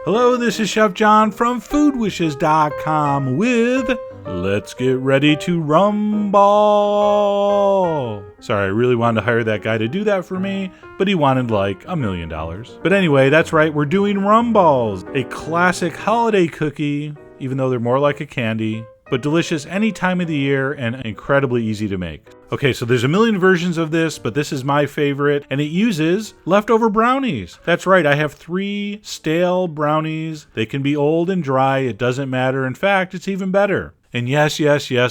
Hello, this is Chef John from foodwishes.com with Let's Get Ready to Rumble. Sorry, I really wanted to hire that guy to do that for me, but he wanted like $1 million. But anyway, that's right, we're doing Rumballs, a classic holiday cookie, even though they're more like a candy, but delicious any time of the year and incredibly easy to make. Okay, so there's a million versions of this, but this is my favorite, and it uses leftover brownies. That's right, I have 3 stale brownies. They can be old and dry, it doesn't matter. In fact, it's even better. And yes,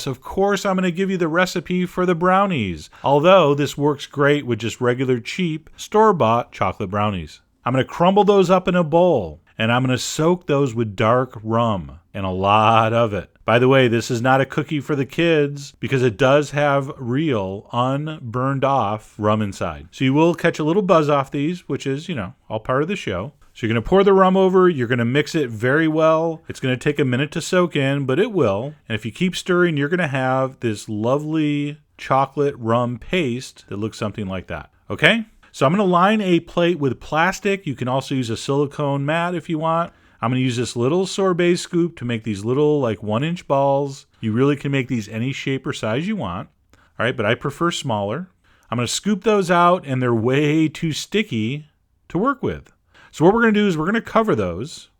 of course I'm going to give you the recipe for the brownies, although this works great with just regular cheap store-bought chocolate brownies. I'm going to crumble those up in a bowl, and I'm going to soak those with dark rum, and a lot of it. By the way, this is not a cookie for the kids because it does have real unburned off rum inside. So you will catch a little buzz off these, which is, all part of the show. So you're going to pour the rum over, you're going to mix it very well. It's going to take a minute to soak in, but it will. And if you keep stirring, you're going to have this lovely chocolate rum paste that looks something like that. Okay? So I'm going to line a plate with plastic. You can also use a silicone mat if you want. I'm going to use this little sorbet scoop to make these little 1-inch balls. You really can make these any shape or size you want. All right, but I prefer smaller. I'm going to scoop those out, and they're way too sticky to work with. So what we're going to do is we're going to cover those.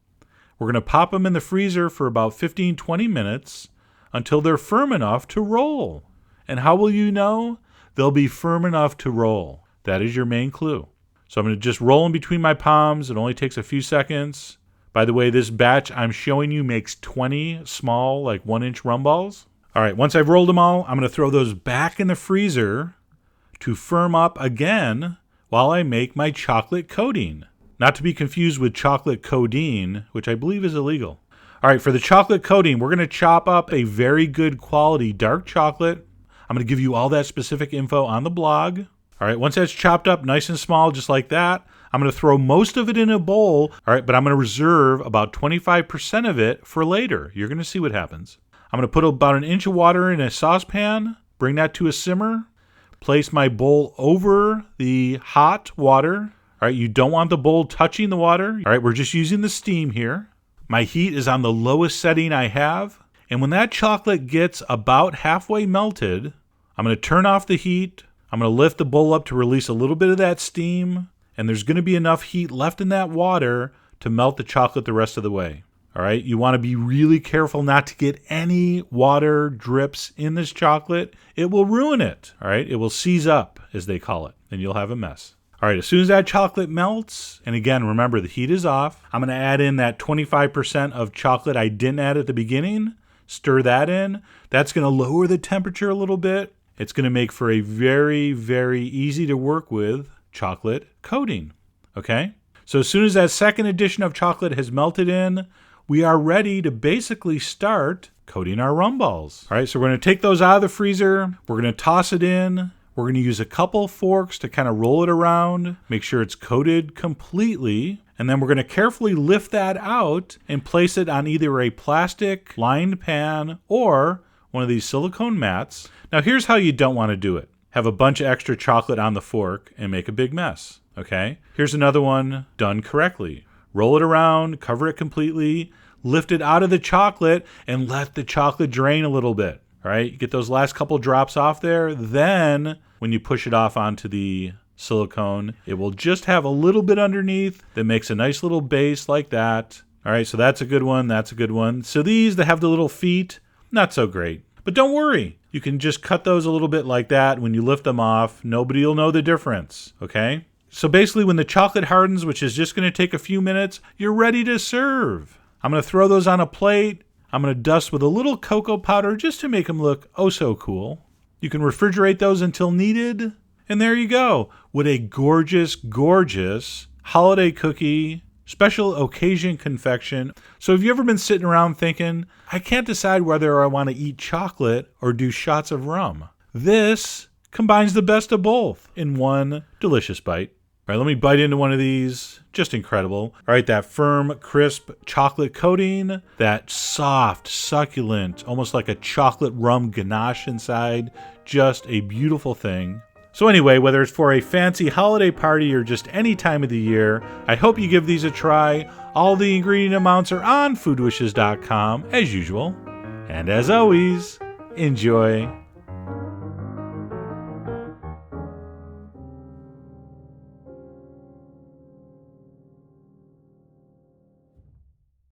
We're going to pop them in the freezer for about 15-20 minutes until they're firm enough to roll. And how will you know? They'll be firm enough to roll. That is your main clue. So I'm going to just roll them between my palms. It only takes a few seconds. By the way, this batch I'm showing you makes 20 small, 1-inch rum balls. All right, once I've rolled them all, I'm going to throw those back in the freezer to firm up again while I make my chocolate coating. Not to be confused with chocolate codeine, which I believe is illegal. All right, for the chocolate coating, we're going to chop up a very good quality dark chocolate. I'm going to give you all that specific info on the blog. All right, once that's chopped up nice and small, just like that, I'm going to throw most of it in a bowl, all right, but I'm going to reserve about 25% of it for later. You're going to see what happens. I'm going to put about 1 inch of water in a saucepan, bring that to a simmer, place my bowl over the hot water. All right, you don't want the bowl touching the water. All right, we're just using the steam here. My heat is on the lowest setting I have, and when that chocolate gets about halfway melted, I'm going to turn off the heat. I'm going to lift the bowl up to release a little bit of that steam, and there's going to be enough heat left in that water to melt the chocolate the rest of the way. All right, you want to be really careful not to get any water drips in this chocolate. It will ruin it. All right, it will seize up, as they call it, and you'll have a mess. All right, as soon as that chocolate melts, and again, remember the heat is off, I'm going to add in that 25% of chocolate I didn't add at the beginning. Stir that in. That's going to lower the temperature a little bit. It's going to make for a very, very easy to work with chocolate coating, okay? So as soon as that second addition of chocolate has melted in, we are ready to basically start coating our rum balls. All right, so we're going to take those out of the freezer. We're going to toss it in. We're going to use a couple forks to kind of roll it around, make sure it's coated completely, and then we're going to carefully lift that out and place it on either a plastic lined pan or one of these silicone mats. Now here's how you don't want to do it. Have a bunch of extra chocolate on the fork and make a big mess, okay? Here's another one done correctly. Roll it around, cover it completely, lift it out of the chocolate, and let the chocolate drain a little bit, all right? You get those last couple drops off there, then when you push it off onto the silicone, it will just have a little bit underneath that makes a nice little base like that. All right, so that's a good one, that's a good one. So these that have the little feet, not so great. But don't worry, you can just cut those a little bit like that. When you lift them off, nobody will know the difference, okay? So basically when the chocolate hardens, which is just going to take a few minutes, you're ready to serve. I'm going to throw those on a plate. I'm going to dust with a little cocoa powder just to make them look oh so cool. You can refrigerate those until needed. And there you go. What a gorgeous, gorgeous holiday cookie, special occasion confection. So have you ever been sitting around thinking, I can't decide whether I want to eat chocolate or do shots of rum? This combines the best of both in one delicious bite. All right, let me bite into one of these. Just incredible. All right, that firm, crisp chocolate coating, that soft, succulent, almost like a chocolate rum ganache inside. Just a beautiful thing. So anyway, whether it's for a fancy holiday party or just any time of the year, I hope you give these a try. All the ingredient amounts are on foodwishes.com as usual. And as always, enjoy